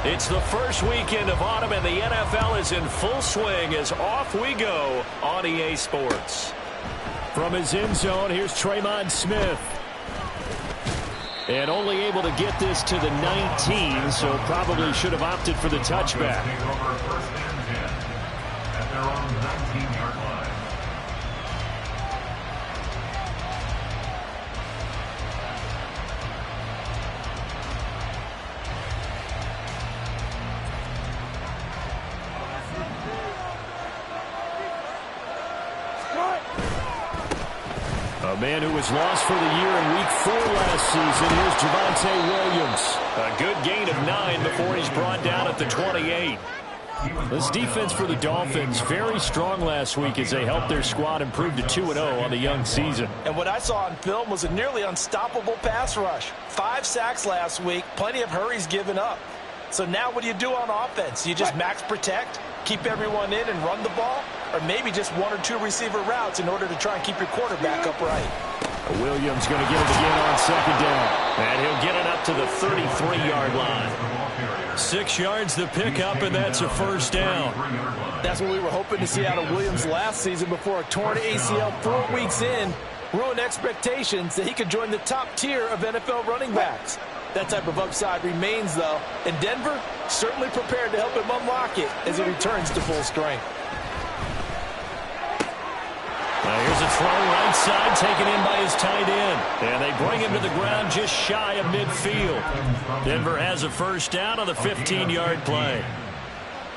It's the first weekend of autumn, and the NFL is in full swing as off we go on EA Sports. From his end zone, here's Tremon Smith. And only able to get this to the 19, so probably should have opted for the touchback. A man who was lost for the year in Week 4 last season. Here's Javonte Williams. A good gain of 9 before he's brought down at the 28. This defense for the Dolphins, very strong last week as they helped their squad improve to 2-0 on the young season. And what I saw on film was a nearly unstoppable pass rush. 5 sacks last week, plenty of hurries given up. So now what do you do on offense? You just max protect, keep everyone in and run the ball? Or maybe just 1 or 2 receiver routes in order to try and keep your quarterback upright. Williams going to get it again on second down. And he'll get it up to the 33-yard line. 6 yards to pick up, and that's a first down. That's what we were hoping to see out of Williams last season before a torn ACL 4 weeks in ruined expectations that he could join the top tier of NFL running backs. That type of upside remains, though, and Denver certainly prepared to help him unlock it as he returns to full strength. Here's a throw right side taken in by his tight end. And they bring him to the ground just shy of midfield. Denver has a first down on the 15-yard play.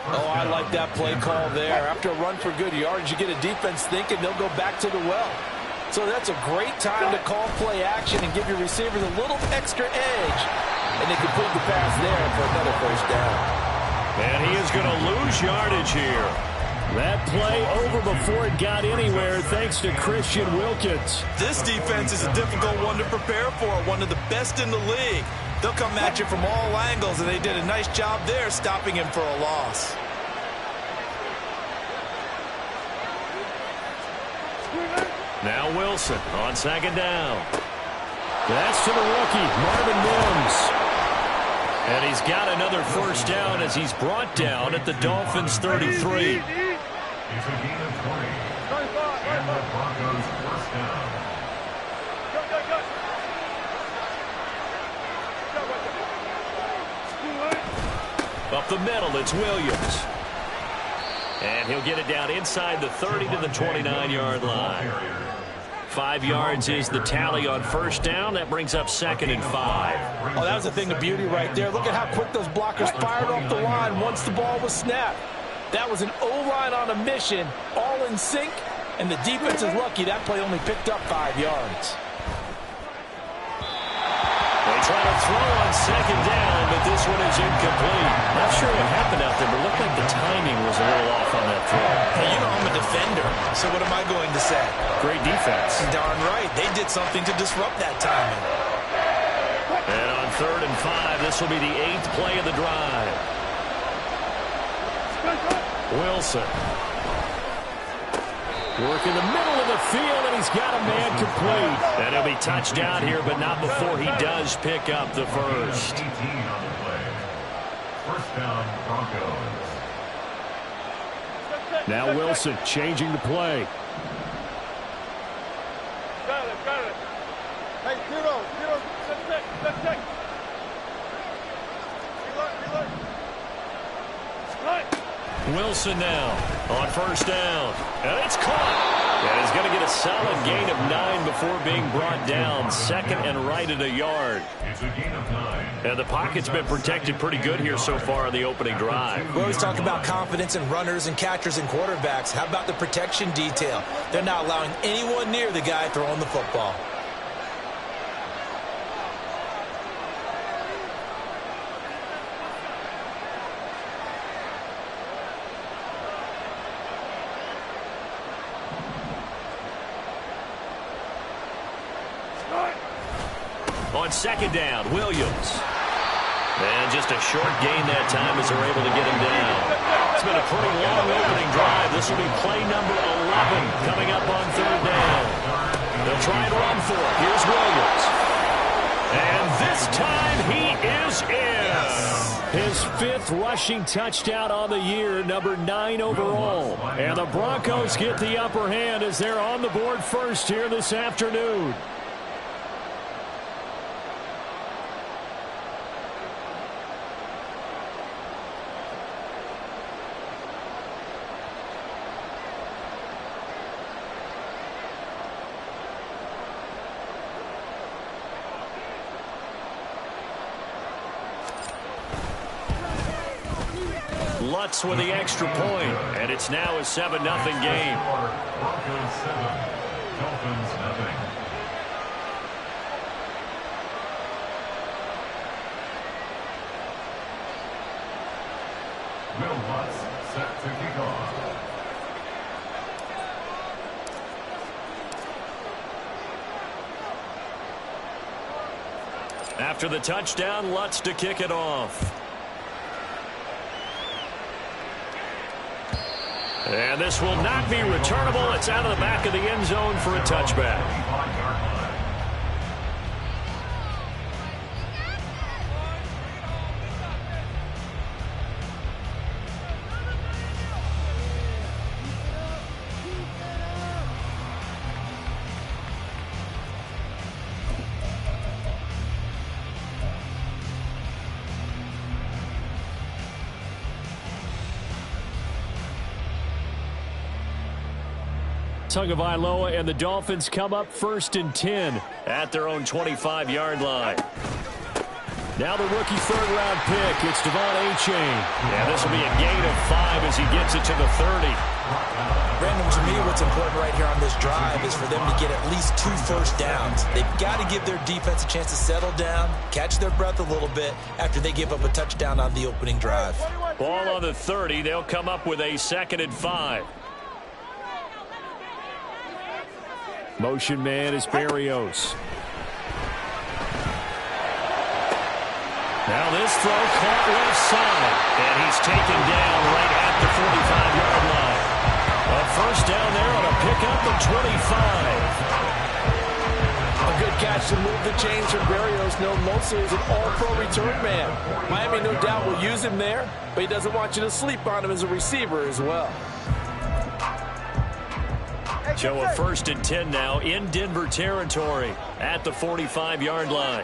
Oh, I like that play call there. After a run for good yards, you get a defense thinking they'll go back to the well. So that's a great time to call play action and give your receivers a little extra edge. And they complete the pass there for another first down. And he is going to lose yardage here. That play over before it got anywhere thanks to Christian Wilkins. This defense is a difficult one to prepare for, one of the best in the league. They'll come at you from all angles, and they did a nice job there stopping him for a loss. Now Wilson on second down. That's to the rookie, Marvin Mims. And he's got another first down as he's brought down at the Dolphins' 33. It's a gain of 20. And the Broncos first down. Up the middle, it's Williams. And he'll get it down inside the 30 to the 29-yard line. 5 yards is the tally on first down. That brings up 2nd and 5. Oh, that was a thing of beauty right there. Look at how quick those blockers fired off the line once the ball was snapped. That was an O-line on a mission, all in sync, and the defense is lucky that play only picked up 5 yards. They try to throw on second down, but this one is incomplete. Not sure what happened out there, but it looked like the timing was a little off on that throw. Hey, you know I'm a defender, so what am I going to say? Great defense. Darn right. They did something to disrupt that timing. And on 3rd and 5, this will be the 8th play of the drive. Wilson. Work in the middle of the field, and he's got a man complete. And he'll be touched down here, but not before he does pick up the first. 18 on the play. First down, Broncos. Now Wilson changing the play. Got it. Hey, zero, let's check. Wilson now on first down. And it's caught. And he's going to get a solid gain of 9 before being brought down. 2nd and right at a yard. It's a gain of 9. And the pocket's been protected pretty good here so far on the opening drive. We always talk about confidence in runners and catchers and quarterbacks. How about the protection detail? They're not allowing anyone near the guy throwing the football. On second down, Williams. And just a short gain that time as they're able to get him down. It's been a pretty long opening drive. This will be play number 11 coming up on 3rd down. They'll try and run for it. Here's Williams. And this time he is in. His 5th rushing touchdown on the year, number 9 overall. And the Broncos get the upper hand as they're on the board first here this afternoon. Lutz with the extra point, and it's now a 7-0 game. Broncos 7, Dolphins 0. Will Lutz set to kick off. After the touchdown, Lutz to kick it off. And this will not be returnable. It's out of the back of the end zone for a touchback. Tagovailoa and the Dolphins come up 1st and 10 at their own 25-yard line. Now the rookie 3rd-round pick. It's Devon Achane. And this will be a gain of 5 as he gets it to the 30. Brandon, to me, what's important right here on this drive is for them to get at least 2 first downs. They've got to give their defense a chance to settle down, catch their breath a little bit after they give up a touchdown on the opening drive. Ball on the 30. They'll come up with a 2nd and 5. Motion man is Berrios. Now this throw caught left side, and he's taken down right at the 45-yard line. A first down there on a pickup of 25. A good catch to move the chains from Berrios, known mostly as an all-pro return man. Miami no doubt will use him there, but he doesn't want you to sleep on him as a receiver as well. So a 1st and 10 now in Denver territory at the 45-yard line.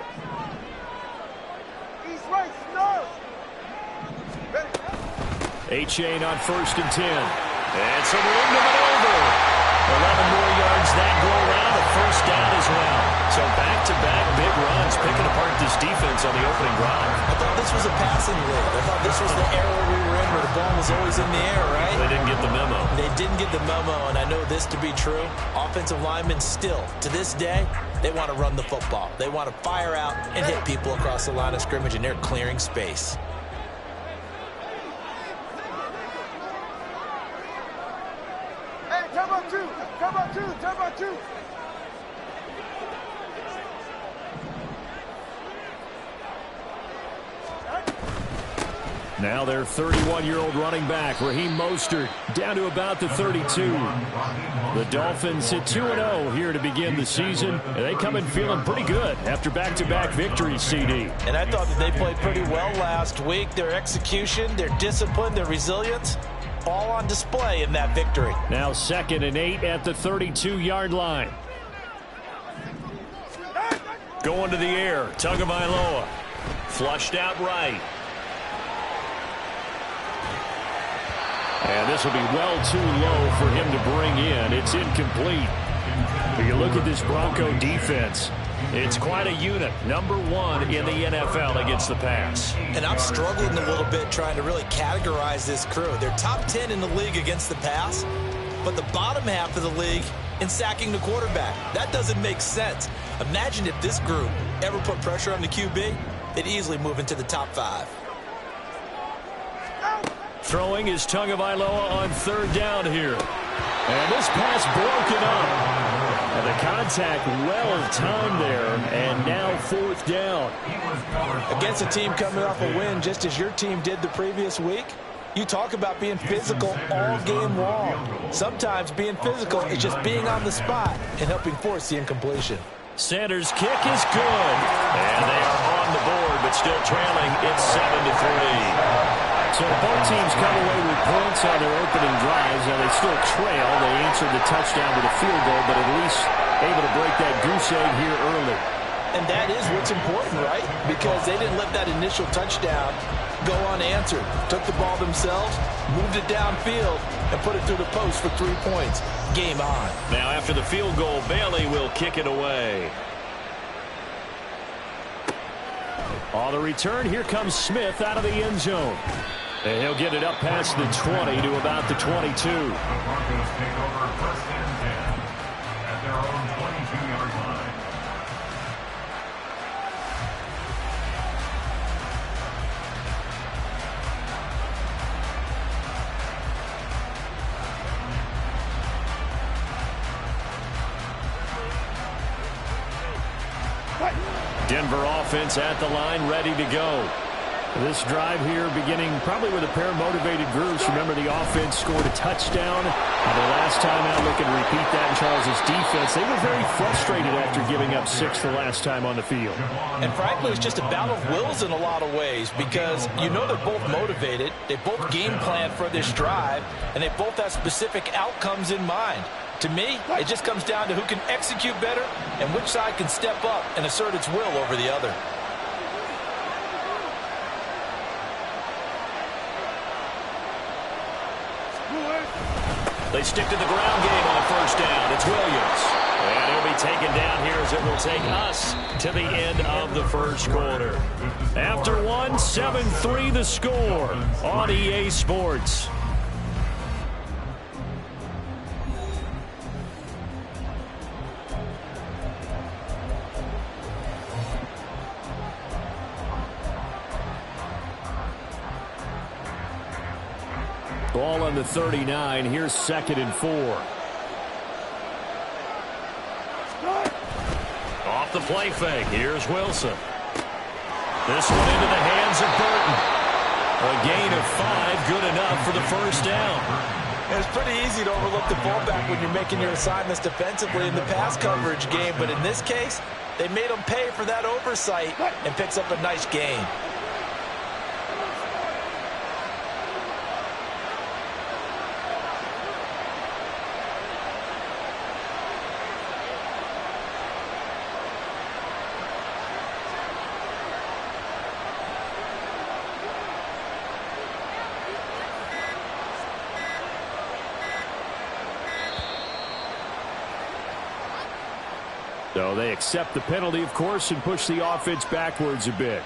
Achane on 1st and 10. And some room to maneuver. 11 more yards that go around. A first down as well. So back-to-back big runs picking apart this defense on the opening drive. I thought this was a passing league. I thought this was the era we were in where the ball was always in the air, right? They didn't get the memo. They didn't get the memo, and I know this to be true. Offensive linemen still, to this day, they want to run the football. They want to fire out and hit people across the line of scrimmage, and they're clearing space. Hey, come on, 2. Come on, 2. Come on, 2. Now their 31-year-old running back, Raheem Mostert, down to about the 32. The Dolphins at 2-0 here to begin the season, and they come in feeling pretty good after back-to-back victories, CD. And I thought that they played pretty well last week. Their execution, their discipline, their resilience, all on display in that victory. Now 2nd and 8 at the 32-yard line. Going to the air, Tagovailoa. Flushed out right. And this will be well too low for him to bring in. It's incomplete. But you look at this Bronco defense. It's quite a unit. Number 1 in the NFL against the pass. And I'm struggling a little bit trying to really categorize this crew. They're top 10 in the league against the pass, but the bottom half of the league in sacking the quarterback. That doesn't make sense. Imagine if this group ever put pressure on the QB, they'd easily move into the top 5. Throwing is Tagovailoa on 3rd down here. And this pass broken up. And the contact well timed there. And now 4th down. Against a team coming off a win just as your team did the previous week, you talk about being physical all game long. Sometimes being physical is just being on the spot and helping force the incompletion. Sanders' kick is good. And they are on the board, but still trailing. It's 7-3. So both teams come away with points on their opening drives. Now they still trail. They answered the touchdown with a field goal, but at least able to break that goose egg here early. And that is what's important, right? Because they didn't let that initial touchdown go unanswered. Took the ball themselves, moved it downfield, and put it through the post for 3 points. Game on. Now after the field goal, Bailey will kick it away. On the return, here comes Smith out of the end zone. And he'll get it up past the 20 to about the 22. The Broncos take over first and 10 at their own 22-yard line. Denver offense at the line, ready to go. This drive here beginning probably with a pair of motivated groups. Remember, the offense scored a touchdown. The last time out, looking to repeat that in Charles' defense. They were very frustrated after giving up 6 the last time on the field. And frankly, it's just a battle of wills in a lot of ways because you know they're both motivated. They both game plan for this drive, and they both have specific outcomes in mind. To me, it just comes down to who can execute better and which side can step up and assert its will over the other. They stick to the ground game on first down. It's Williams. And he'll be taken down here as it will take us to the end of the first quarter. After one, 7-3 the score on EA Sports. Ball on the 39. Here's 2nd and 4. Off the play fake. Here's Wilson. This one into the hands of Burton. A gain of 5, good enough for the first down. It's pretty easy to overlook the fullback when you're making your assignments defensively in the pass coverage game, but in this case, they made him pay for that oversight and picks up a nice gain. So they accept the penalty, of course, and push the offense backwards a bit.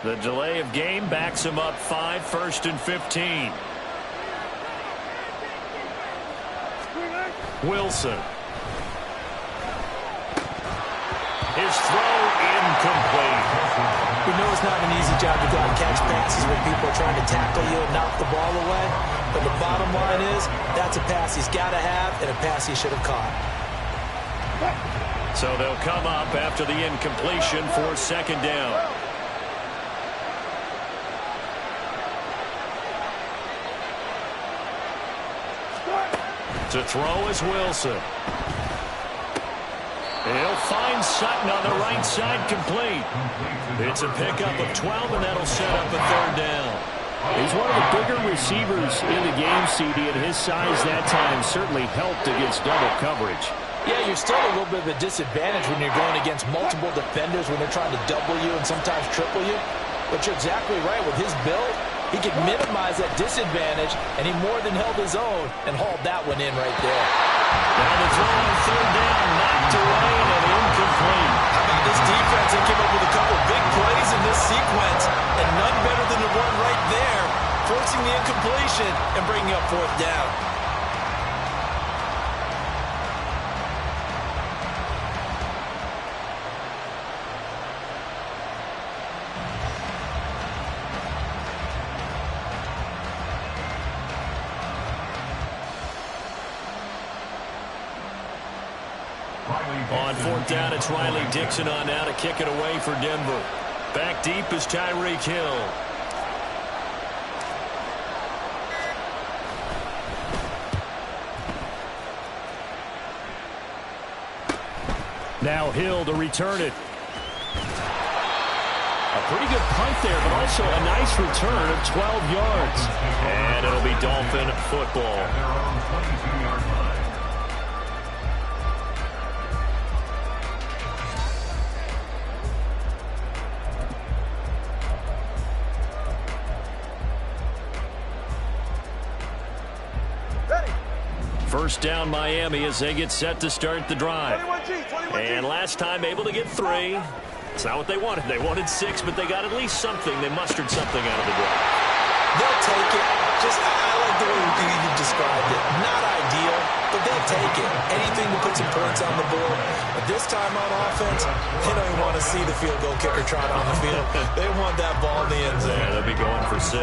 The delay of game backs him up 5, 1st and 15. Wilson. His throw incomplete. We know it's not an easy job to go and catch passes when people are trying to tackle you and knock the ball away. But the bottom line is, that's a pass he's got to have and a pass he should have caught. So they'll come up after the incompletion for 2nd down. To throw is Wilson. He'll find Sutton on the right side, complete. It's a pickup of 12, and that'll set up a 3rd down. He's one of the bigger receivers in the game, CD, and his size that time certainly helped against double coverage. Yeah, you're still a little bit of a disadvantage when you're going against multiple defenders when they're trying to double you and sometimes triple you. But you're exactly right. With his build, he could minimize that disadvantage, and he more than held his own and hauled that one in right there. Now the throw on 3rd down, knocked away and incomplete. How about this defense? They came up with a couple big plays in this sequence, and none better than the one right there, forcing the incompletion and bringing up 4th down. On fourth down, it's Riley Dixon on now to kick it away for Denver. Back deep is Tyreek Hill. Now Hill to return it. A pretty good punt there, but also a nice return of 12 yards. And it'll be Dolphin football. First down Miami as they get set to start the drive. And last time able to get 3. It's not what they wanted. They wanted 6, but they got at least something. They mustered something out of the drive. They'll take it. I like the way you described it. Not ideal, but they'll take it. Anything to put some points on the board. But this time on offense, they don't even want to see the field goal kicker trot on the field. They want that ball in the end zone. Yeah, they'll be going for 6.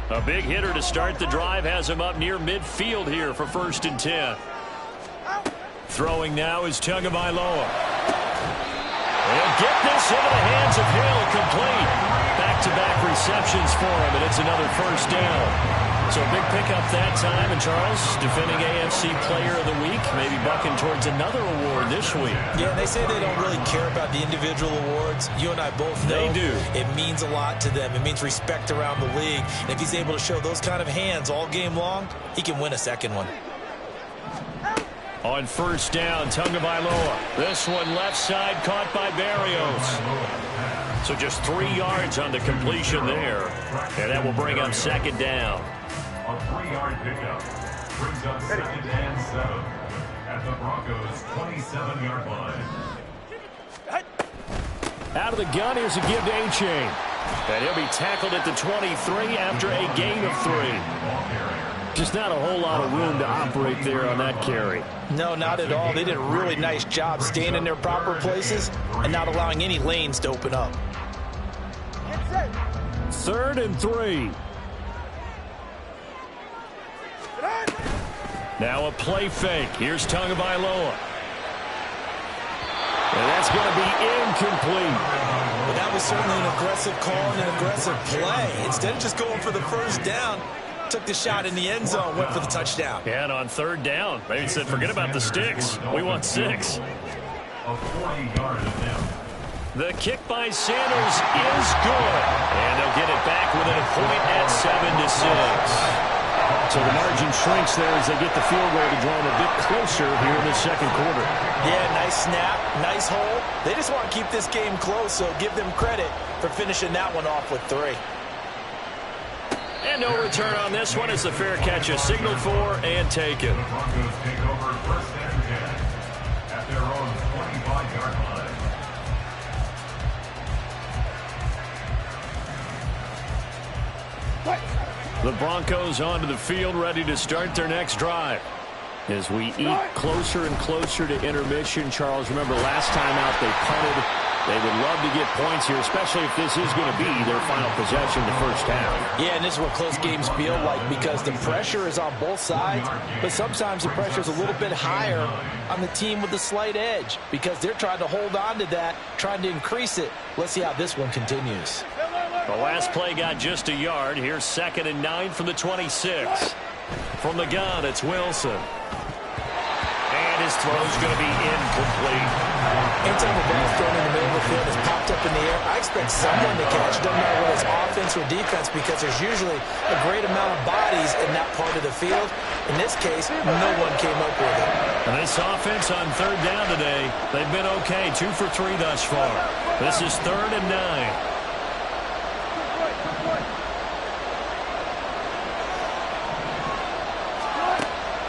A big hitter to start the drive has him up near midfield here for 1st and 10. Throwing now is Tagovailoa. They'll get this into the hands of Hill, complete. Back-to-back receptions for him, and it's another 1st down. So a big pickup that time, and Charles, defending AFC Player of the Week, maybe bucking towards another award this week. Yeah, they say they don't really care about the individual awards. You and I both know they do. It means a lot to them. It means respect around the league. And if he's able to show those kind of hands all game long, he can win a second one. On 1st down, Tagovailoa. This one left side caught by Barrios. So just 3 yards on the completion there. And that will bring up 2nd down. A 3-yard pickup brings up 2nd and 7 at the Broncos' 27-yard line. Out of the gun, here's a give to A-Chain. And he'll be tackled at the 23 after a gain of 3. Just not a whole lot of room to operate there on that carry. No, not at all. They did a really nice job staying in their proper places and not allowing any lanes to open up. 3rd and 3. Now a play fake. Here's Tagovailoa. And that's going to be incomplete. But that was certainly an aggressive call and an aggressive play. Instead of just going for the 1st down, took the shot in the end zone, went for the touchdown. Yeah, and on 3rd down, maybe said, forget about the sticks. We want 6. A 40-yard attempt. The kick by Sanders is good. And they'll get it back within a point at 7-6. So the margin shrinks there as they get the field goal to draw them a bit closer here in the 2nd quarter. Yeah, nice snap, nice hole. They just want to keep this game close, so give them credit for finishing that one off with 3. And no return on this one as the fair catch is signaled for and taken. The Broncos take over 1st and 10 at their own 25-yard line. The Broncos onto the field, ready to start their next drive. As we eat closer and closer to intermission, Charles, remember last time out they punted. They would love to get points here, especially if this is going to be their final possession the 1st half. Yeah, and this is what close games feel like because the pressure is on both sides, but sometimes the pressure is a little bit higher on the team with the slight edge because they're trying to hold on to that, trying to increase it. Let's see how this one continues. The last play got just a yard. Here's 2nd and 9 from the 26. From the gun, it's Wilson. And his throw's going to be incomplete. Anytime the ball's thrown in the middle of the field, it's popped up in the air, I expect someone to catch. It doesn't matter whether it's offense or defense because there's usually a great amount of bodies in that part of the field. In this case, no one came up with it. And this offense on 3rd down today, they've been okay. 2 for 3 thus far. This is 3rd and 9.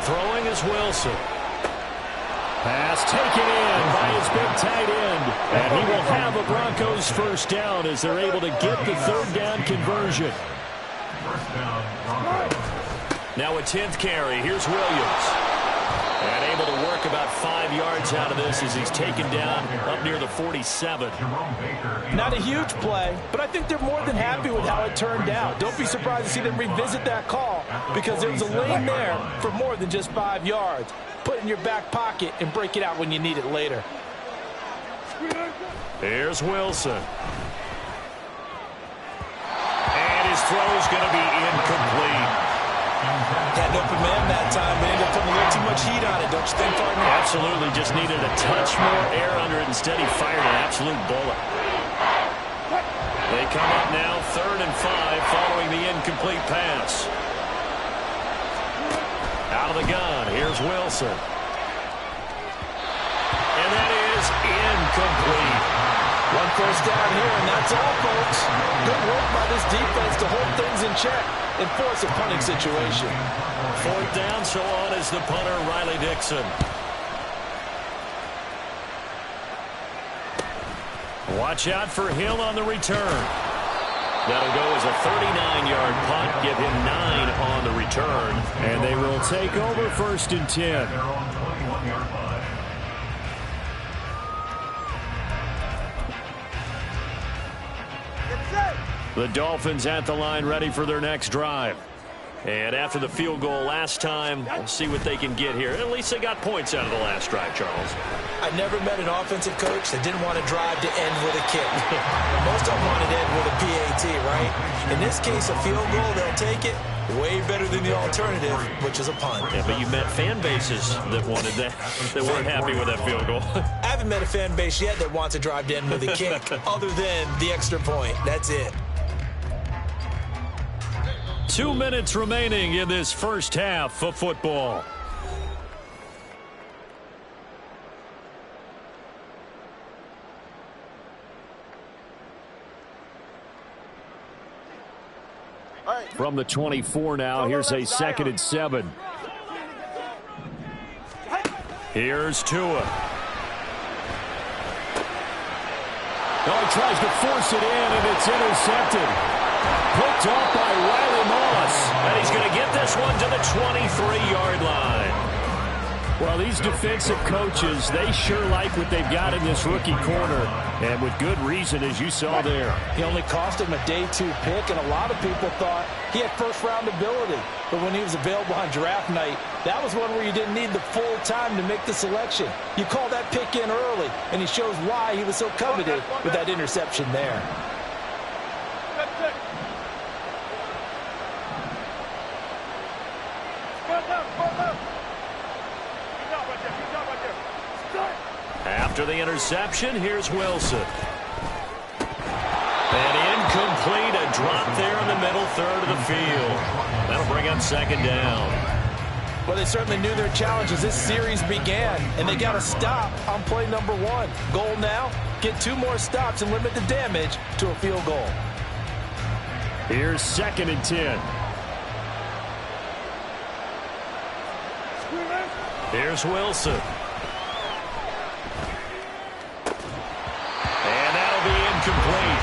Throwing is Wilson. Pass taken in by his big tight end. And he will have a Broncos 1st down as they're able to get the 3rd down conversion. 1st down, Broncos. Now a 10th carry. Here's Williams. And able to work about 5 yards out of this as he's taken down up near the 47. Not a huge play, but I think they're more than happy with how it turned out. Don't be surprised to see them revisit that call because there was a lane there for more than just 5 yards. Put it in your back pocket and break it out when you need it later. Here's Wilson. And his throw's going to be incomplete. Had an open man that time, but ended up putting a little too much heat on it, don't you think, partner? Absolutely, just needed a touch more air under it. Instead, he fired an absolute bullet. They come up now 3rd and 5 following the incomplete pass. Out of the gun, here's Wilson. And that is incomplete. 1 first down here, and that's all, folks. Good work by this defense to hold things in check and force a punting situation. 4th down, so on is the punter, Riley Dixon. Watch out for Hill on the return. That'll go as a 39-yard punt, give him 9 on the return. And they will take over 1st and 10. They're on 21-yard line. The Dolphins at the line ready for their next drive. And after the field goal last time, we'll see what they can get here. At least they got points out of the last drive, Charles. I never met an offensive coach that didn't want to drive to end with a kick. Most of them wanted to end with a PAT, right? In this case, a field goal, they'll take it. Way better than the alternative, which is a punt. Yeah, but you met fan bases that wanted that, that weren't happy with that field goal. I haven't met a fan base yet that wants to drive to end with a kick, other than the extra point. That's it. 2 minutes remaining in this first half of football. From the 24 now, here's a 2nd and 7. Here's Tua. Oh, he tries to force it in, and it's intercepted. Picked off by Riley Moss. And he's going to get this one to the 23-yard line. Well, these defensive coaches, they sure like what they've got in this rookie corner. And with good reason, as you saw there. He only cost him a day 2 pick, and a lot of people thought he had first-round ability. But when he was available on draft night, that was one where you didn't need the full time to make the selection. You call that pick in early, and he shows why he was so coveted with that interception there. After the interception, here's Wilson. And incomplete, a drop there in the middle third of the field. That'll bring up 2nd down. Well, they certainly knew their challenge as this series began, and they got to stop on play number 1. Goal now, get 2 more stops and limit the damage to a field goal. Here's 2nd and 10. Here's Wilson. And that'll be incomplete.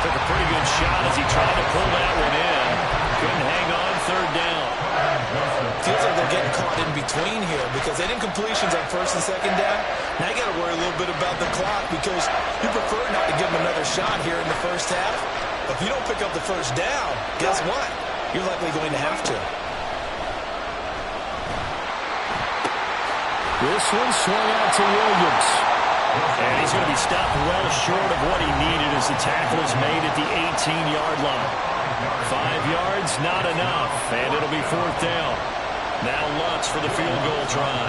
Took a pretty good shot as he tried to pull that one in. Couldn't hang on 3rd down. Feels like they're getting caught in between here because they didn't completions on 1st and 2nd down. Now you got to worry a little bit about the clock because you prefer not to give them another shot here in the first half. But if you don't pick up the 1st down, guess what? You're likely going to have to. This one swung out to Williams. And he's going to be stopped well short of what he needed as the tackle is made at the 18-yard line. 5 yards, not enough, and it'll be 4th down. Now Lutz for the field goal try.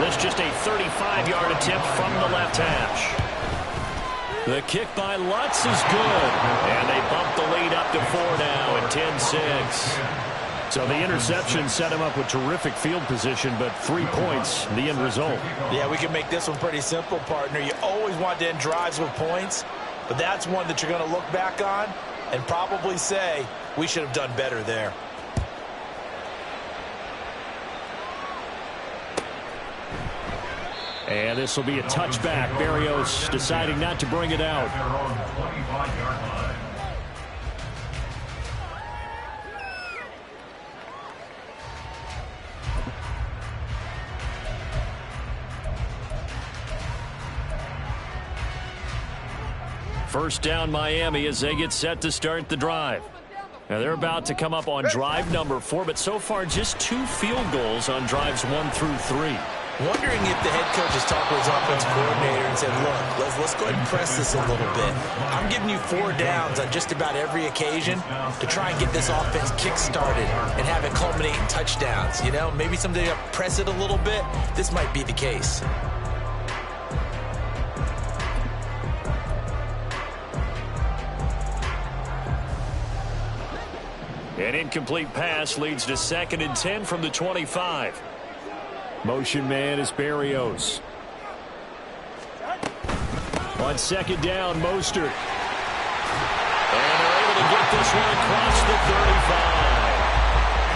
This just a 35-yard attempt from the left hash. The kick by Lutz is good, and they bump the lead up to 4 now at 10-6. So the interception set him up with terrific field position, but 3 points, the end result. Yeah, we can make this one pretty simple, partner. You always want to end drives with points, but that's one that you're going to look back on and probably say, we should have done better there. And this will be a touchback. Berrios deciding not to bring it out. They're on the 25-yard line. First down Miami as they get set to start the drive. Now they're about to come up on drive number 4, but so far just 2 field goals on drives 1 through 3. Wondering if the head coach has talked to his offense coordinator and said, look, let's go ahead and press this a little bit. I'm giving you 4 downs on just about every occasion to try and get this offense kick-started and have it culminate in touchdowns. You know, maybe someday you press it a little bit. This might be the case. An incomplete pass leads to 2nd and 10 from the 25. Motion man is Berrios. On 2nd down, Mostert. And they're able to get this one across the 35.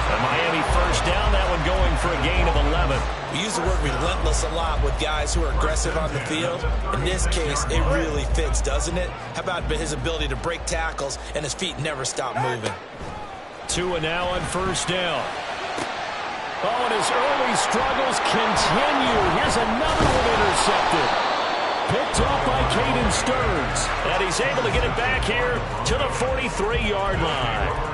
A Miami first down, that one going for a gain of 11. We use the word relentless a lot with guys who are aggressive on the field. In this case, it really fits, doesn't it? How about his ability to break tackles and his feet never stop moving? 2 and now on first down. Oh, and his early struggles continue. Here's another one intercepted. Picked off by Caden Stearns. And he's able to get it back here to the 43-yard line.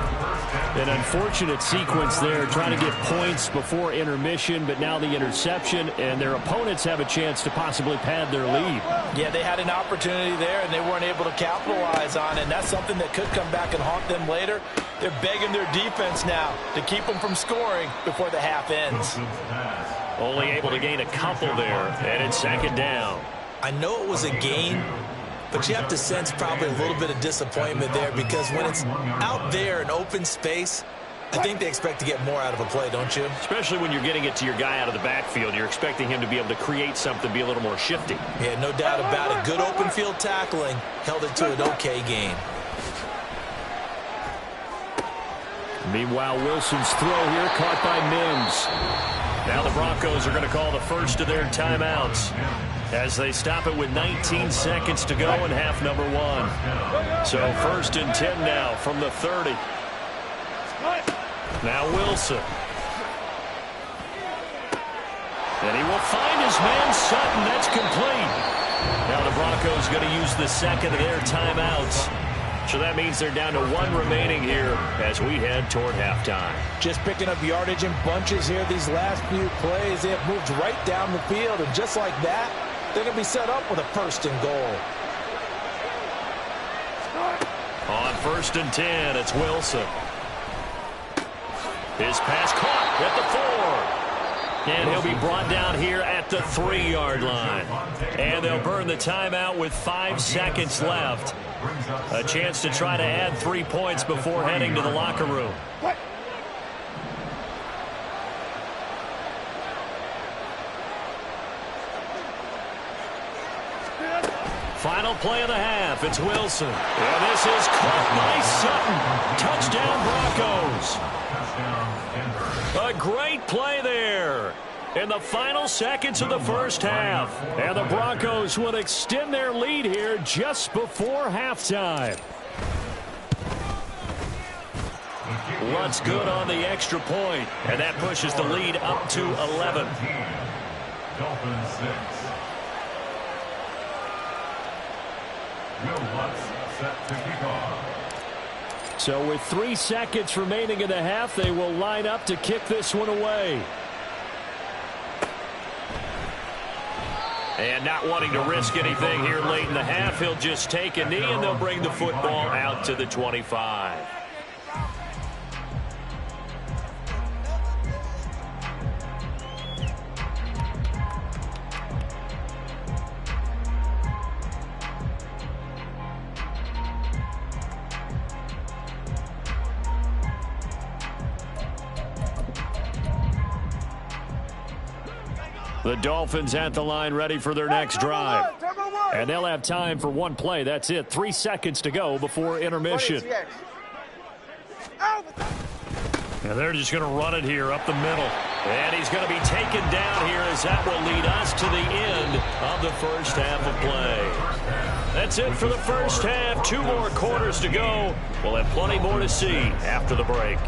An unfortunate sequence there, trying to get points before intermission, but now the interception, and their opponents have a chance to possibly pad their lead. Yeah, they had an opportunity there, and they weren't able to capitalize on it, and that's something that could come back and haunt them later. They're begging their defense now to keep them from scoring before the half ends. Only able to gain a couple there, and it's 2nd down. I know it was a gain, but you have to sense probably a little bit of disappointment there because when it's out there in open space, I think they expect to get more out of a play, don't you? Especially when you're getting it to your guy out of the backfield. You're expecting him to be able to create something, be a little more shifty. Yeah, no doubt about it. Good open field tackling held it to an okay gain. Meanwhile, Wilson's throw here caught by Mims. Now the Broncos are going to call the first of their timeouts as they stop it with 19 seconds to go in half number 1. So 1st and 10 now from the 30. Now Wilson. And he will find his man Sutton. That's complete. Now the Broncos going to use the 2nd of their timeouts. So that means they're down to 1 remaining here as we head toward halftime. Just picking up yardage in bunches here these last few plays. They have moved right down the field, and just like that, they're going to be set up with a 1st and goal. On 1st and 10, it's Wilson. His pass caught at the 4. And he'll be brought down here at the 3-yard line. And they'll burn the timeout with 5 seconds left. A chance to try to add 3 points before heading to the locker room. Final play of the half. It's Wilson. And this is caught by Sutton. Touchdown, Broncos. A great play there in the final seconds of the first half. And the Broncos will extend their lead here just before halftime. What's good on the extra point, and that pushes the lead up to 11. Dolphins 6. Will Lutz set to kick off. So with 3 seconds remaining in the half, they will line up to kick this one away. And not wanting to risk anything here late in the half, he'll just take a knee, and they'll bring the football out to the 25. The Dolphins at the line ready for their next drive. And they'll have time for 1 play. That's it. 3 seconds to go before intermission. And they're just going to run it here up the middle. And he's going to be taken down here as that will lead us to the end of the first half of play. That's it for the first half. 2 more quarters to go. We'll have plenty more to see after the break.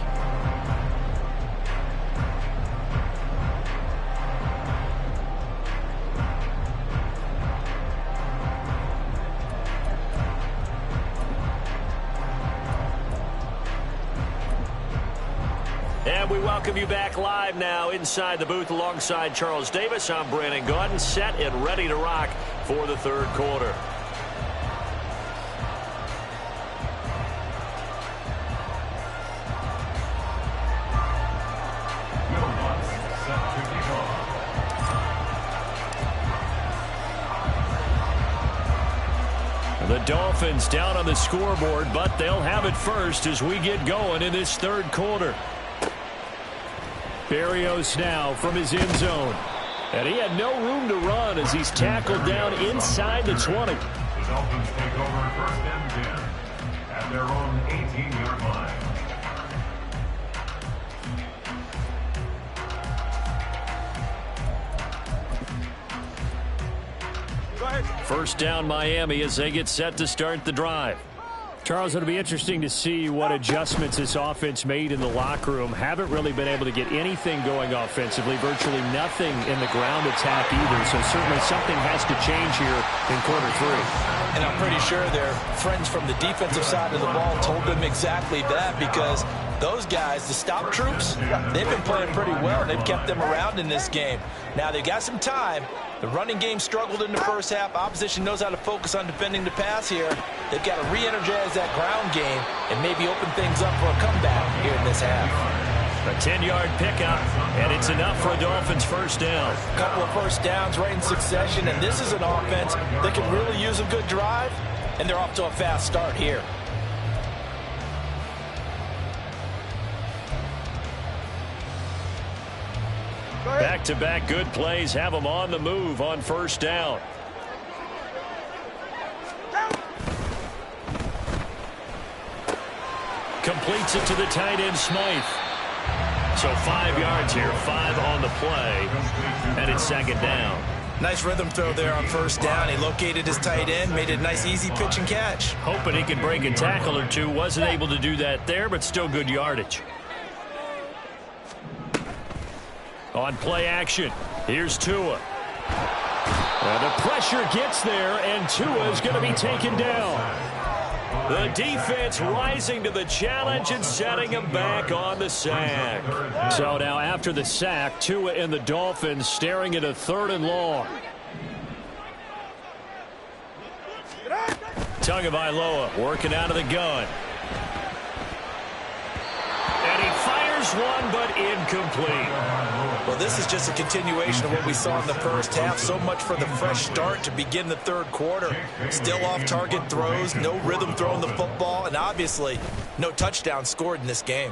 And we welcome you back live now inside the booth alongside Charles Davis. I'm Brandon Gaudin, set and ready to rock for the third quarter. The Dolphins down on the scoreboard, but they'll have it first as we get going in this third quarter. Berrios now from his end zone. And he had no room to run as he's tackled down inside the 20. The Dolphins take over first and 10 at their own 18-yard line. First down Miami as they get set to start the drive. Charles, it'll be interesting to see what adjustments this offense made in the locker room. Haven't really been able to get anything going offensively, virtually nothing in the ground attack either. So certainly something has to change here in quarter three. And I'm pretty sure their friends from the defensive side of the ball told them exactly that, because those guys, the stop troops, they've been playing pretty well. They've kept them around in this game. Now they've got some time. The running game struggled in the first half. Opposition knows how to focus on defending the pass here. They've got to re-energize that ground game and maybe open things up for a comeback here in this half. A 10-yard pickup, and it's enough for a Dolphins first down. A couple of first downs right in succession, and this is an offense that can really use a good drive, and they're off to a fast start here. Back-to-back good plays have them on the move on first down. Completes it to the tight end, Smythe. So 5 yards here, 5 on the play, and it's second down. Nice rhythm throw there on first down. He located his tight end, made it a nice easy pitch and catch. Hoping he could break a tackle or two. Wasn't able to do that there, but still good yardage. On play action, here's Tua. And the pressure gets there, and Tua is going to be taken down. The defense rising to the challenge and setting him back on the sack. So now after the sack, Tua and the Dolphins staring at a 3rd and long. Tagovailoa working out of the gun. And he fires one, but incomplete. Well, this is just a continuation of what we saw in the first half. So much for the fresh start to begin the third quarter. Still off-target throws, no rhythm throwing the football, and obviously no touchdown scored in this game.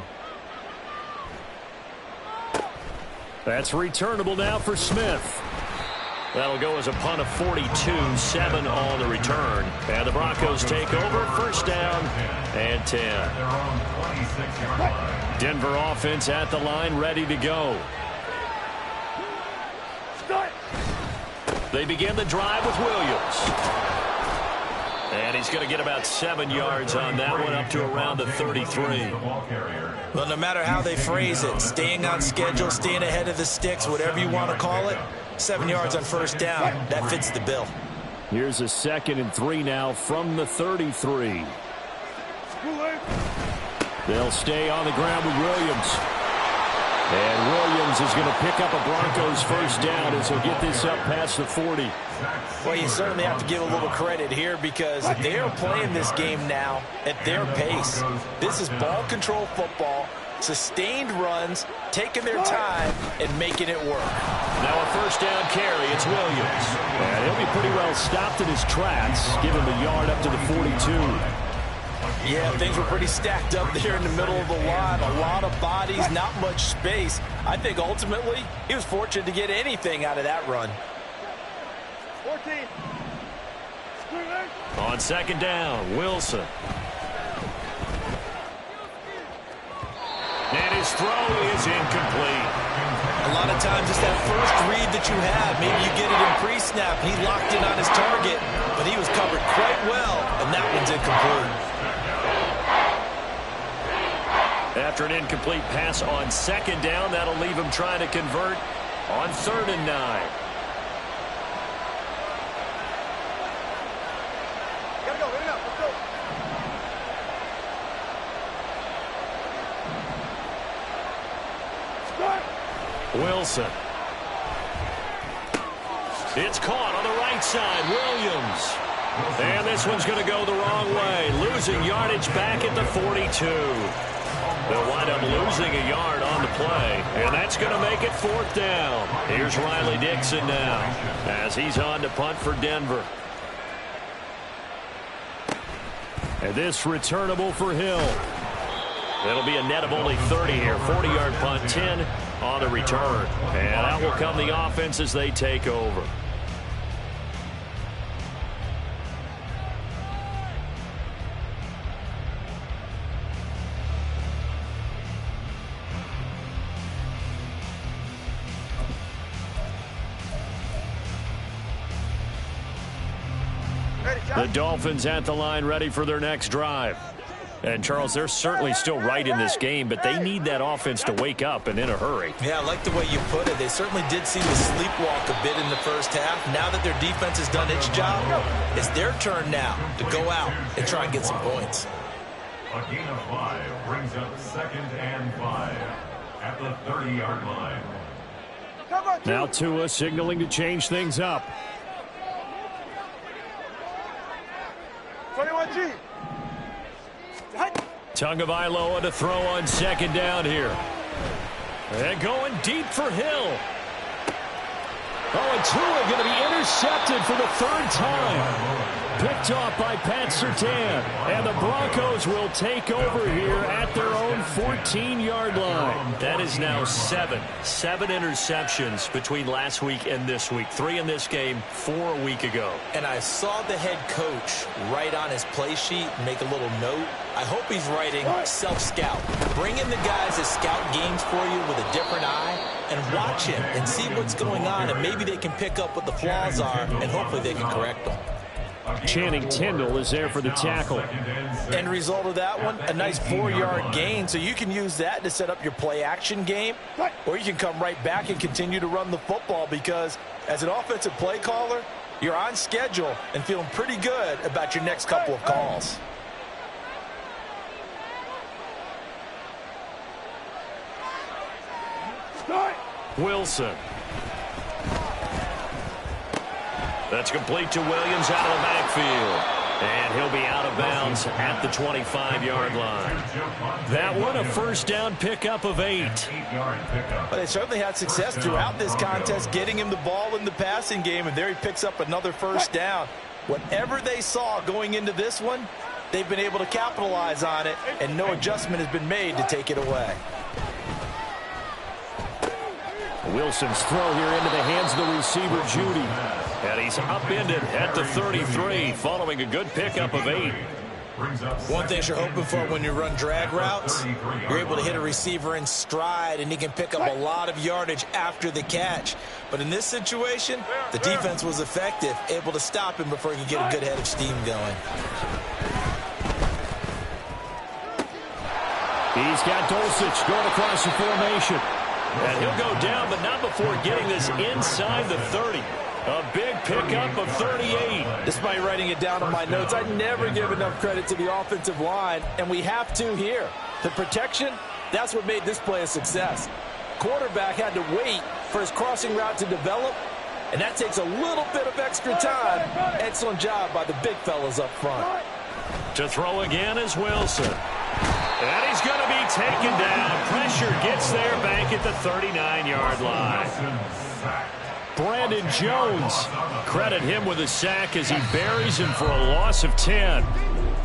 That's returnable now for Smith. That'll go as a punt of 42, 7 on the return. And the Broncos take over, first down and 10. Denver offense at the line, ready to go. They begin the drive with Williams. And he's going to get about 7 yards on that one, up to around the 33. Well, no matter how they phrase it, staying on schedule, staying ahead of the sticks, whatever you want to call it, 7 yards on first down, that fits the bill. Here's a 2nd and 3 now from the 33. They'll stay on the ground with Williams. And Williams is going to pick up a Broncos first down as he'll get this up past the 40. Well, you certainly have to give a little credit here because they are playing this game now at their pace. This is ball control football, sustained runs, taking their time, and making it work. Now a first down carry, it's Williams. And he'll be pretty well stopped in his tracks. Give him a yard up to the 42. Yeah, things were pretty stacked up there in the middle of the line. A lot of bodies, not much space. I think ultimately he was fortunate to get anything out of that run. 14. On second down, Wilson. And his throw is incomplete. A lot of times it's that first read that you have. Maybe you get it in pre-snap. He locked in on his target, but he was covered quite well, and that one's incomplete. After an incomplete pass on second down, that'll leave him trying to convert on 3rd and 9. Gotta go, let's go. Wilson. It's caught on the right side. Williams. And this one's going to go the wrong way. Losing yardage back at the 42. They'll wind up losing a yard on the play. And that's going to make it 4th down. Here's Riley Dixon now as he's on to punt for Denver. And this returnable for Hill. It'll be a net of only 30 here. 40-yard punt, 10 on the return. And out will come the offense as they take over. The Dolphins at the line ready for their next drive. And, Charles, they're certainly still right in this game, but they need that offense to wake up and in a hurry. Yeah, I like the way you put it. They certainly did seem to sleepwalk a bit in the first half. Now that their defense has done its job, it's their turn now to go out and try and get some points. A gain of 5 brings up 2nd and 5 at the 30-yard line. Now Tua signaling to change things up. 21G. Tagovailoa to throw on 2nd down here. And going deep for Hill. Oh, and Tua going to be intercepted for the 3rd time. Picked off by Pat Surtain. And the Broncos will take over here at their own 14-yard line. That is now 7 interceptions between last week and this week. 3 in this game, 4 a week ago. And I saw the head coach write on his play sheet, make a little note. I hope he's writing self-scout. Bring in the guys that scout games for you with a different eye and watch him and see what's going on, and maybe they can pick up what the flaws are, and hopefully they can correct them. Channing Tindall is there for the tackle. End result of that one, a nice 4-yard gain. So you can use that to set up your play-action game, or you can come right back and continue to run the football, because as an offensive play caller, you're on schedule and feeling pretty good about your next couple of calls. Wilson. That's complete to Williams out of the backfield. And he'll be out of bounds at the 25-yard line. That one, a 1st down pickup of 8. But they certainly had success throughout this contest getting him the ball in the passing game, and there he picks up another 1st down. Whatever they saw going into this one, they've been able to capitalize on it, and no adjustment has been made to take it away. Wilson's throw here into the hands of the receiver, Judy. And he's upended at the 33 following a good pickup of 8. One thing you're hoping for when you run drag routes, you're able to hit a receiver in stride, and he can pick up a lot of yardage after the catch. But in this situation, the defense was effective, able to stop him before he could get a good head of steam going. He's got Dulcich going across the formation. And he'll go down, but not before getting this inside the 30. A big pickup of 38. Despite writing it down on my notes, I never give enough credit to the offensive line, and we have to here. The protection, that's what made this play a success. Quarterback had to wait for his crossing route to develop, and that takes a little bit of extra time. Excellent job by the big fellas up front. To throw again is Wilson. And he's going to be taken down. Pressure gets there back at the 39-yard line. Brandon Jones, credit him with a sack as he buries him for a loss of 10.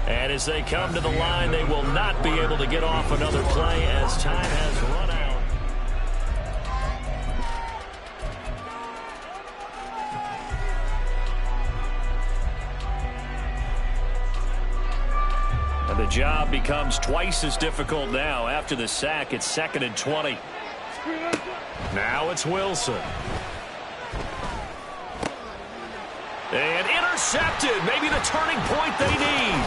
And as they come to the line, they will not be able to get off another play as time has run out. And the job becomes twice as difficult now. After the sack, it's 2nd and 20. Now it's Wilson. And intercepted. Maybe the turning point they need.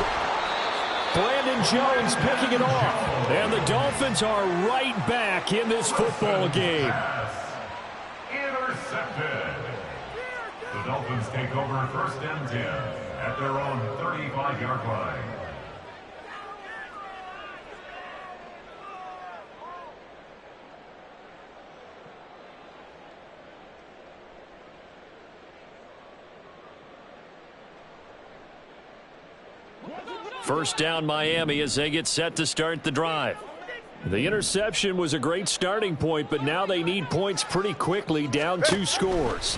Brandon Jones picking it off. And the Dolphins are right back in this football game. Intercepted. The Dolphins take over 1st and 10 at their own 35-yard line. First down Miami as they get set to start the drive. The interception was a great starting point, but now they need points pretty quickly, down 2 scores.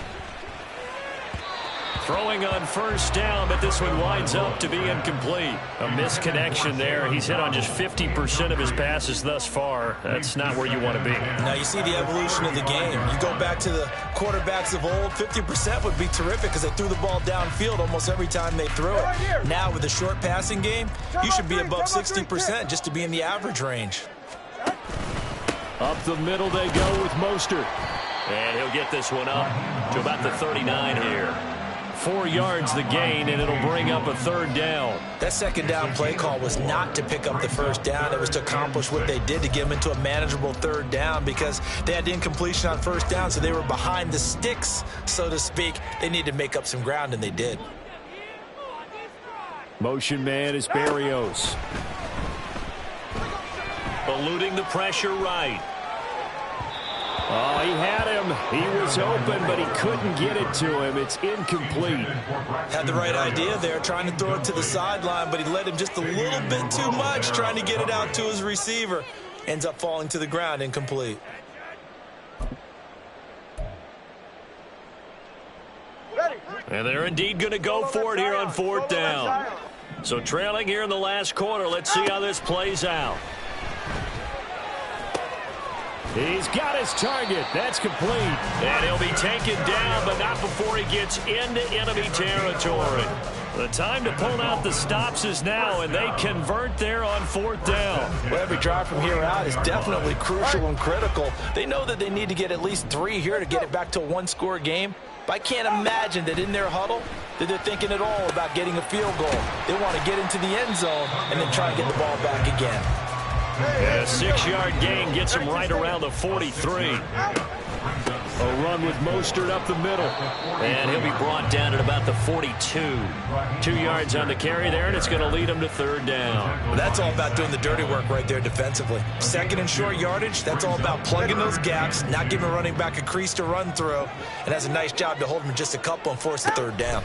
Throwing on first down, but this one winds up to be incomplete. A misconnection there. He's hit on just 50% of his passes thus far. That's not where you want to be. Now you see the evolution of the game. You go back to the quarterbacks of old, 50% would be terrific because they threw the ball downfield almost every time they threw it. Now with the short passing game, you should be above 60% just to be in the average range. Up the middle they go with Mostert. And he'll get this one up to about the 39 here. 4 yards the gain, and it'll bring up a third down. That second down play call was not to pick up the first down. It was to accomplish what they did, to get them into a manageable third down, because they had the incompletion on first down, so they were behind the sticks, so to speak. They needed to make up some ground, and they did. Motion man is Berrios. Eluding the pressure right. Oh, he had him. He was open, but he couldn't get it to him. It's incomplete. Had the right idea there, trying to throw it to the sideline, but he led him just a little bit too much, trying to get it out to his receiver. Ends up falling to the ground, incomplete. And they're indeed going to go for it here on fourth down. So trailing here in the last quarter. Let's see how this plays out. He's got his target. That's complete. And he'll be taken down, but not before he gets into enemy territory. The time to pull out the stops is now, and they convert there on fourth down. Well, every drive from here out is definitely crucial and critical. They know that they need to get at least 3 here to get it back to a one-score game. But I can't imagine that in their huddle that they're thinking at all about getting a field goal. They want to get into the end zone and then try to get the ball back again. And a 6-yard gain gets him right around the 43. A run with Mostert up the middle. And he'll be brought down at about the 42. 2 yards on the carry there, and it's going to lead him to third down. Well, that's all about doing the dirty work right there defensively. Second and short yardage, that's all about plugging those gaps, not giving a running back a crease to run through, and has a nice job to hold him just a couple and force the third down.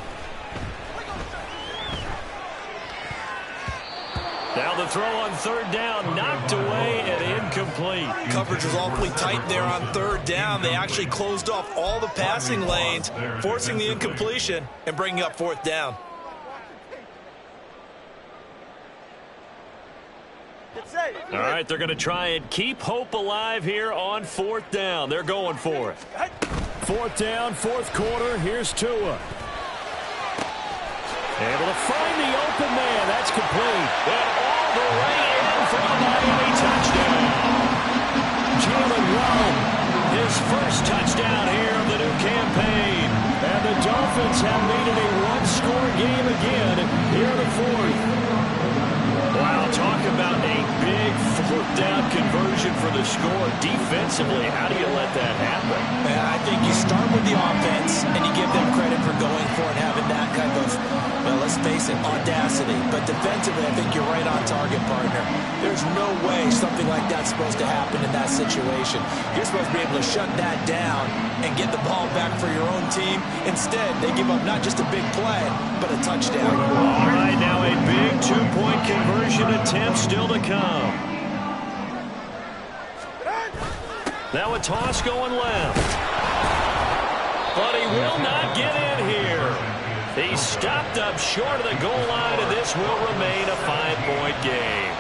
Now the throw on third down, knocked away and incomplete. Coverage was awfully tight there on third down. They actually closed off all the passing lanes, forcing the incompletion and bringing up fourth down. All right, they're going to try and keep hope alive here on fourth down. They're going for it. Fourth down, fourth quarter. Here's Tua. Able to find the open man. That's complete. And all the way in for a Miami touchdown. Jalen Waddle. His first touchdown here of the new campaign. And the Dolphins have made it a one-score game again here in the fourth. Wow, talk about a big fourth down conversion for the score. Defensively, how do you let that happen? I think you start with the offense and you give them credit for going for it, having that kind of, well, let's face it, audacity. But defensively, I think you're right on target, partner. There's no way something like that's supposed to happen in that situation. You're supposed to be able to shut that down and get the ball back for your own team. Instead, they give up not just a big play, but a touchdown. All right, now a big two-point conversion attempt still to come. Now a toss going left. But he will not get in here. He's stopped up short of the goal line, and this will remain a 5-point game.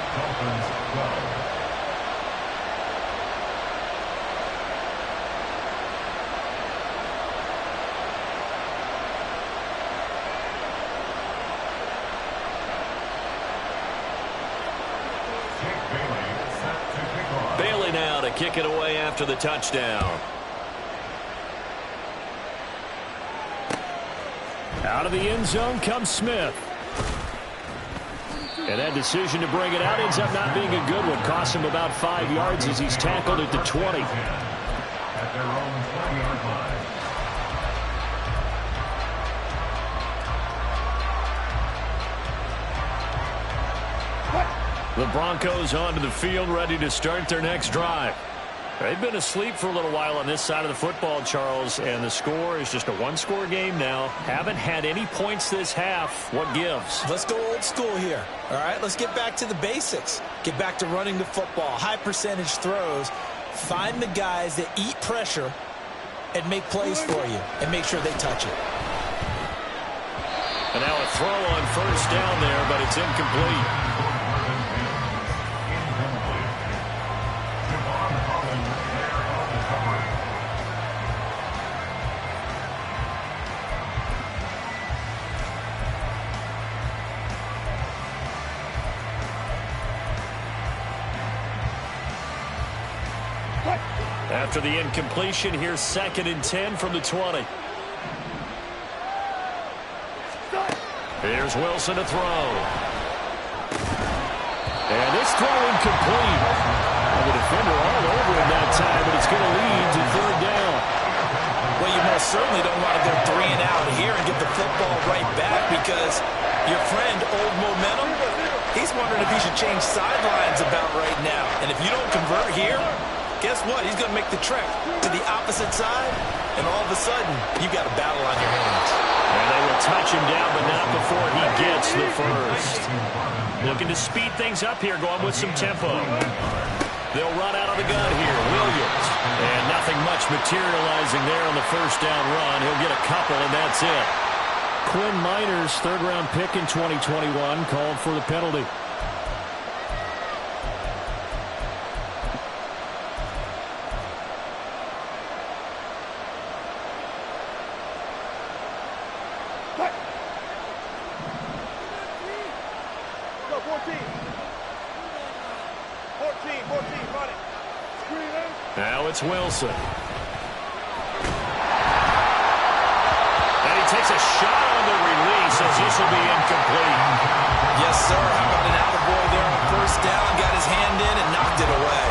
Bailey now to kick it away after the touchdown. Out of the end zone comes Smith. And that decision to bring it out ends up not being a good one. Costs him about 5 yards as he's tackled at the 20. At their own 20-yard line. The Broncos onto the field, ready to start their next drive. They've been asleep for a little while on this side of the football, Charles, and the score is just a one-score game now. Haven't had any points this half. What gives? Let's go old school here. All right, let's get back to the basics. Get back to running the football, high percentage throws. Find the guys that eat pressure and make plays for you and make sure they touch it. And now a throw on first down there, but it's incomplete. After the incompletion, here's 2nd and 10 from the 20. Here's Wilson to throw. And this throw incomplete. The defender all over him that time, but it's going to lead to 3rd down. Well, you most certainly don't want to go 3 and out here and get the football right back because your friend, Old Momentum, he's wondering if he should change sidelines about right now. And if you don't convert here, guess what? He's going to make the trek to the opposite side, and all of a sudden, you've got a battle on your hands. And they will touch him down, but not before he gets the first. Looking to speed things up here, going with some tempo. They'll run out of the gun here. Williams. And nothing much materializing there on the first down run. He'll get a couple, and that's it. Quinn Miners, 3rd-round pick in 2021, called for the penalty. Now it's Wilson. And he takes a shot on the release as this will be incomplete. Yes, sir. How about an attaboy there on first down? Got his hand in and knocked it away.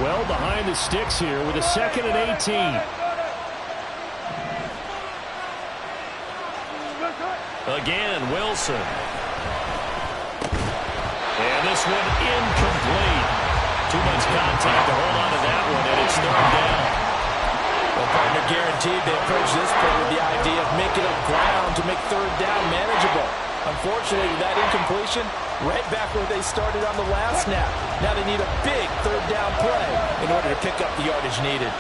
Well behind the sticks here with a 2nd and 18. Again, Wilson. And this one incomplete. Too much contact to hold on to that one, and it's 3rd down. Well, partner, guaranteed they approach this play with the idea of making up ground to make 3rd down manageable. Unfortunately, that incompletion, right back where they started on the last snap. Now they need a big 3rd down play in order to pick up the yardage needed.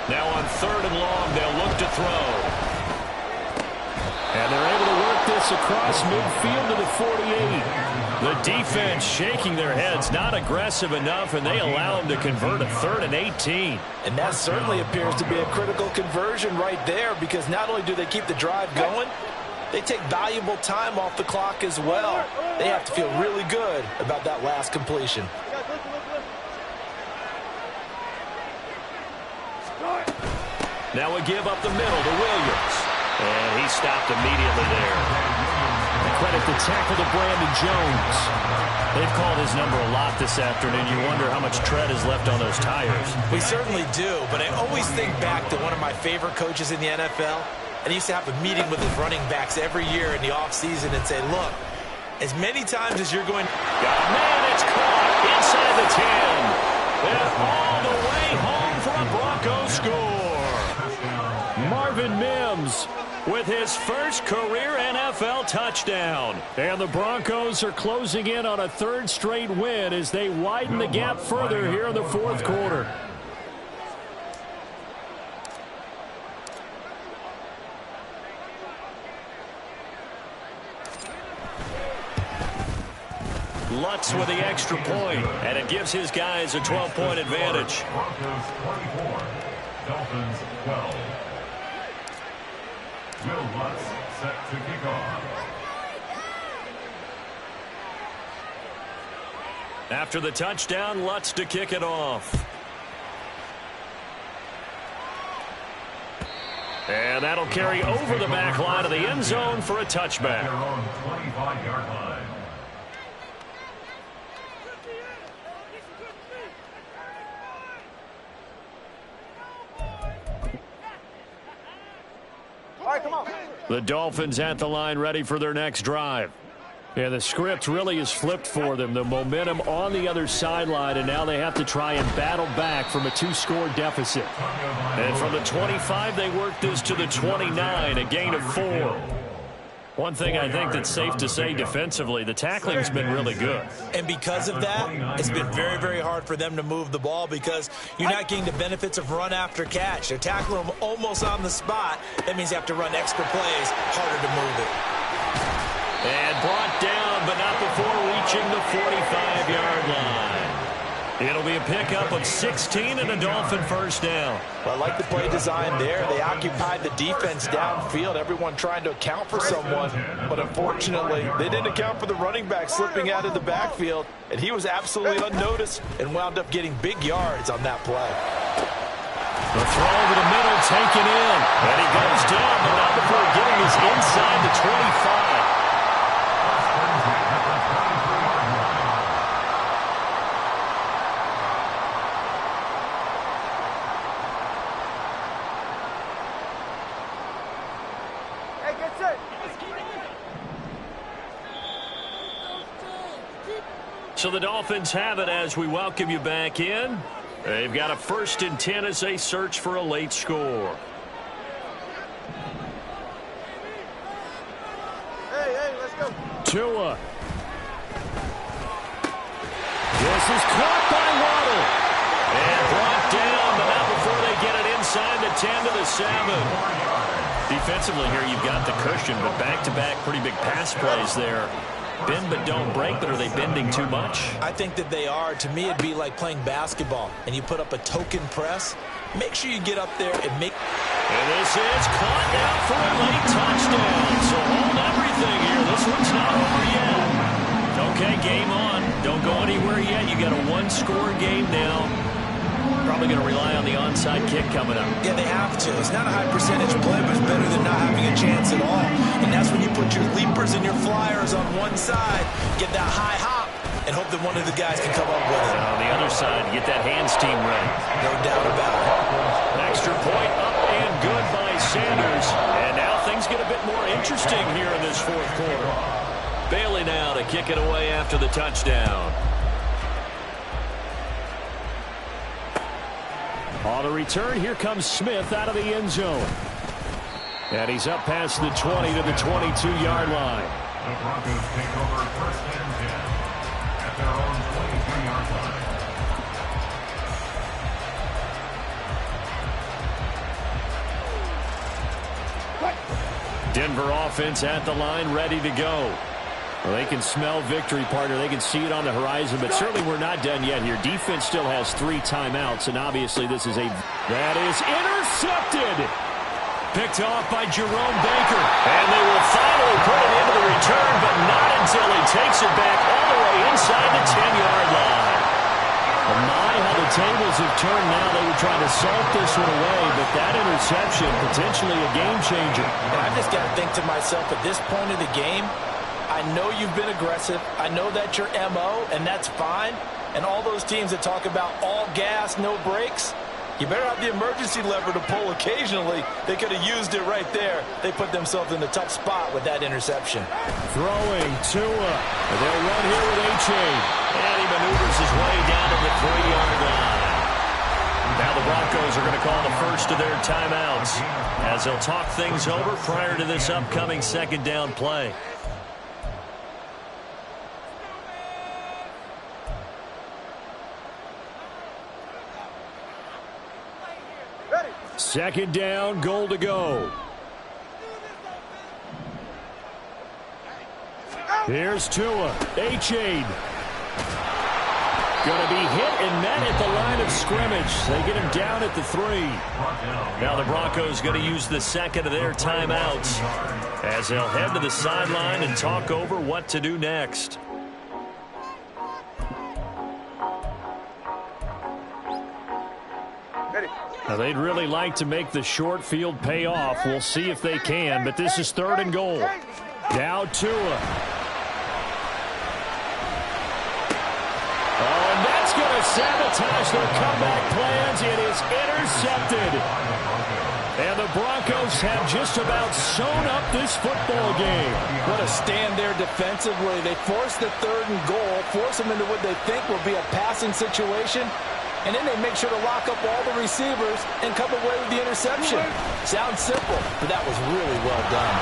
Now on 3rd and long, they'll look to throw. And they're able to work this across midfield to the 48. The defense shaking their heads, not aggressive enough, and they allow them to convert a 3rd and 18. And that certainly appears to be a critical conversion right there because not only do they keep the drive going, they take valuable time off the clock as well. They have to feel really good about that last completion. Now a give up the middle to Williams. And he stopped immediately there. And credit the tackle to Brandon Jones. They've called his number a lot this afternoon. You wonder how much tread is left on those tires. We certainly do, but I always think back to one of my favorite coaches in the NFL. And he used to have a meeting with his running backs every year in the offseason and say, look, as many times as you're going... Got a man, it's caught inside the 10. And all the way home for a Broncos score. Marvin Mims with his first career NFL touchdown. And the Broncos are closing in on a 3rd straight win as they widen the gap further here in the 4th quarter. Lutz with the extra point, and it gives his guys a 12-point advantage. Broncos 24, Dolphins 12. Will Lutz set to kick off. After the touchdown, Lutz to kick it off. And that'll carry over the back line of the end zone for a touchback. Their own 25-yard line. All right, come on. The Dolphins at the line ready for their next drive. Yeah, the script really is flipped for them. The momentum on the other sideline, and now they have to try and battle back from a 2-score deficit. And from the 25, they work this to the 29, a gain of 4. One thing I think that's safe to say defensively, the tackling's been really good. And because of that, it's been very, very hard for them to move the ball because you're not getting the benefits of run after catch. They're tackling them almost on the spot. That means you have to run extra plays, harder to move it. And brought down, but not before reaching the 45-yard line. It'll be a pickup of 16 and a Dolphin first down. Well, I like the play design there. They occupied the defense downfield, everyone trying to account for someone. But unfortunately, they didn't account for the running back slipping out of the backfield. And he was absolutely unnoticed and wound up getting big yards on that play. The throw over the middle taken in. And he goes down, but not before getting his inside the 25. So the Dolphins have it as we welcome you back in. They've got a 1st and 10 as they search for a late score. Hey, let's go. Tua. This is caught by Waddle. And brought down, but not before they get it inside the 10 to the 7. Defensively here, you've got the cushion, but back-to-back pretty big pass plays there. Bend but don't break, but are they bending too much? I think that they are. To me, it'd be like playing basketball, and you put up a token press. Make sure you get up there and make... And this is caught now for a late touchdown. So hold everything here. This one's not over yet. Okay, game on. Don't go anywhere yet. You got a 1-score game now. Probably going to rely on the onside kick coming up. Yeah, they have to. It's not a high percentage play, but it's better than not having a chance at all. And that's when you put your leapers and your flyers on one side, get that high hop, and hope that one of the guys can come up with it. And on the other side, get that hands team ready. No doubt about it. Extra point up and good by Sanders. And now things get a bit more interesting here in this 4th quarter. Bailey now to kick it away after the touchdown. On the return, here comes Smith out of the end zone. And he's up past the 20 to the 22-yard line. The Broncos take over 1st and 10 at their own 23-yard line. Denver offense at the line, ready to go. Well, they can smell victory, partner. They can see it on the horizon, but certainly we're not done yet here. Defense still has 3 timeouts, and obviously this is a... That is intercepted! Picked off by Jerome Baker. And they will finally put it into the return, but not until he takes it back all the way inside the 10-yard line. Oh my, how the tables have turned now. They were trying to salt this one away, but that interception, potentially a game changer. And I just got to think to myself, at this point of the game, I know you've been aggressive. I know that's your MO, and that's fine. And all those teams that talk about all gas, no brakes, you better have the emergency lever to pull occasionally. They could have used it right there. They put themselves in a tough spot with that interception. Throwing Tua. And they'll run here with A-Chain. And he maneuvers his way down to the 3-yard line. Now the Broncos are going to call the first of their timeouts as they'll talk things over prior to this upcoming 2nd down play. Second down, goal to go. Here's Tua. A-Chain. Going to be hit and met at the line of scrimmage. They get him down at the 3. Now the Broncos going to use the 2nd of their timeouts as they'll head to the sideline and talk over what to do next. Ready. Now, they'd really like to make the short field pay off. We'll see if they can, but this is 3rd and goal. Now Tua. Oh, and that's going to sabotage their comeback plans. It is intercepted. And the Broncos have just about sewn up this football game. What a stand there defensively. They force the 3rd and goal, force them into what they think will be a passing situation, and then they make sure to lock up all the receivers and come away with the interception. Sounds simple, but that was really well done.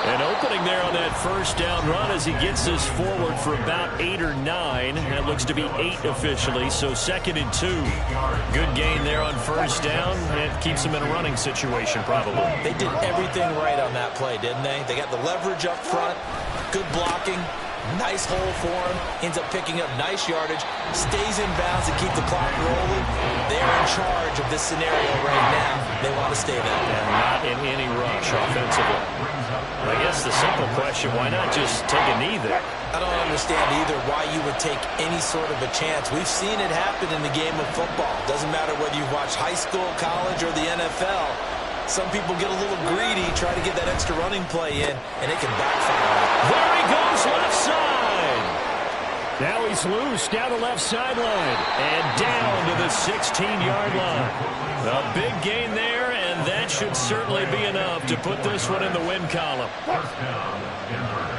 An opening there on that 1st down run as he gets this forward for about 8 or 9. That looks to be 8 officially, so 2nd and 2. Good gain there on 1st down. It keeps him in a running situation probably. They did everything right on that play, didn't they? They got the leverage up front, good blocking, nice hole for him, ends up picking up nice yardage, stays in bounds to keep the clock rolling. They're in charge of this scenario right now. They want to stay there. And not in any rush offensively. I guess the simple question, why not just take a knee there? I don't understand either why you would take any sort of a chance. We've seen it happen in the game of football. Doesn't matter whether you watch high school, college, or the NFL. Some people get a little greedy, try to get that extra running play in, and it can backfire. There he goes left side. Now he's loose down the left sideline and down to the 16-yard line. A big gain there, and that should certainly be enough to put this one in the win column. First down, Denver.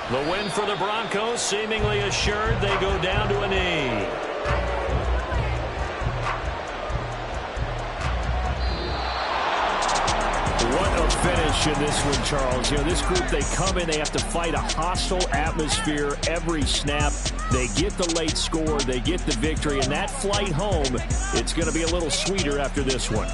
The win for the Broncos seemingly assured. They go down to a knee. What a finish in this one, Charles. You know, this group, they come in, they have to fight a hostile atmosphere every snap. They get the late score, they get the victory, and that flight home, it's going to be a little sweeter after this one.